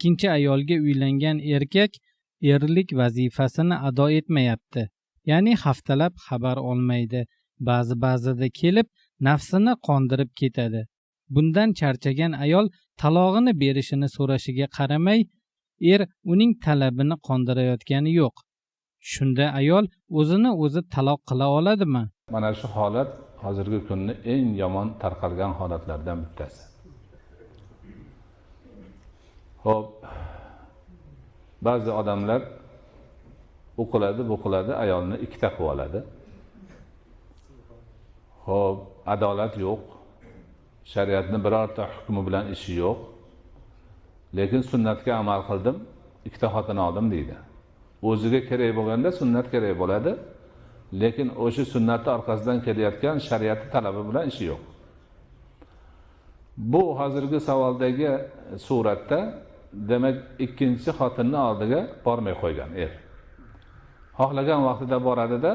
ikkinchi ayolga uylangan erkak erlik vazifasini ado etmayapti. Ya'ni haftalab xabar olmaydi. Ba'zida kelib nafsini qondirib ketadi. Bundan charchagan ayol talog'ini berishini so'rashiga qaramay, uning talabini qondirayotgani yo'q. Shunda ayol o'zini o'zi taloq qila oladimi? Mana shu holat hozirgi kunning eng yomon tarqalgan holatlardan bittasi. Xo'p, ba'zi odamlar u qiladi, bu qiladi, ayolni ikkita qilib oladi. Xo'p, adolat yo'q. Shariatning birorta hukmi bilan ishi yo'q. Lekin sunnatga amal qildim, ikkita xotin oldim deydi. O'ziga kerak bo'lganda sunnat kerak bo'ladi, lekin o'sha sunnatning orqasidan kelayotgan shariatning talabi bilan ishi yo'q. Bu hozirgi savoldagi suratda demak ikkinchi xotinning oldiga bormay qo'ygan xohlagan vaqtida boradida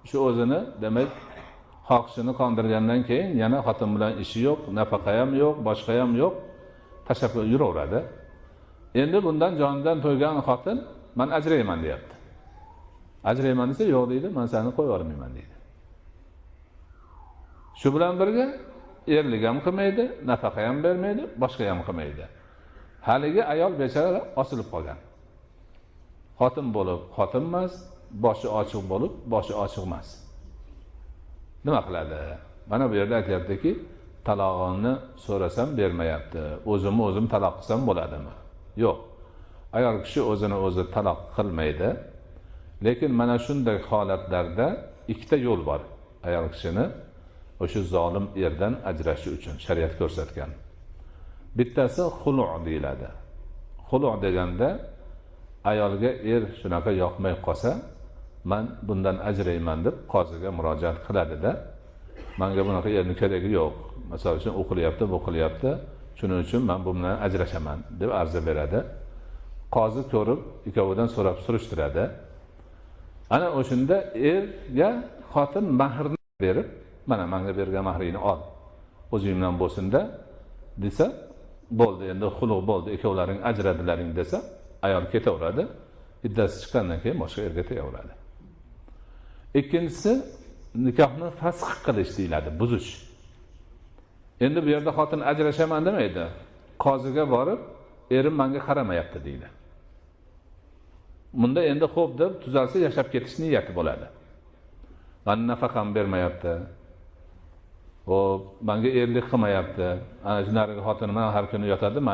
shu o'zini demak xohishini qondirgandan keyin yana xotin bilan ishi yo'q, nafaqa ham yo'q, boshqa ham yo'q, tashlab yuraveradi. Endi bundan jonidan to'ygan xotin men ajrayman deyapti. Ajrayman desa yo'q deydi, men seni qo'yib yubormayman deydi. Shu bilan birga erlik ham qilmaydi, nafaqa ham bermaydi, boshqa ham qilmaydi. Haligi ayol bechora osilib qolgan. Xotin bo'lib xotin emas, boshi ochiq bo'lib boshi ochiq emas. Nima qiladi? Mana bu yerda aytayaptiki, talog'ini so'rasam bermayapti. O'zim taloq qilsam bo'ladimi? Yo'q. Ayol kishi o'zini o'zi taloq qilmaydi. Lekin mana shunday holatlarda ikkita yo'l bor. Ayol kishini o'sha zolim erdan ajrashi uchun shariat ko'rsatgan. Bittasi xulu' deyiladi. Xulu' deganda ayolga shunaqa yoqmay qolsa, men bundan ajrayman deb qoziga murojaat qiladi-da. Menga bunaqa erning keragi yo'q. Masalan uchun o'qilyapti, bu qilyapti. Shuning uchun men bu bilan ajrashaman deb arza beradi. Qozi ko'rib, ikkovidan so'rab surishtiradi. Ana o'shunda erga xotin mahrni berib, mana menga bergan mahringni ol. O'zing bilan bo'lsin-da desa, bo'ldi, endi xuluq bo'ldi, ikkovlaring ajradilaring desa, ayol ketaveradi. Iddasi chiqqandan keyin boshqa erga tegaveradi. Ikkinchisi nikohni fasx qilish deyiladi, buzish. Endi bu yerda xotin ajrashaman demaydi. Qoziga borib, erim menga qaramayapti deydi. Bunda endi xo'p deb tuzalsa yashab ketish niyati bo'ladi. Men nafaqam bermayapti. O menga erlik qilmayapti. Ana shunday xotinim har kuni yotadi.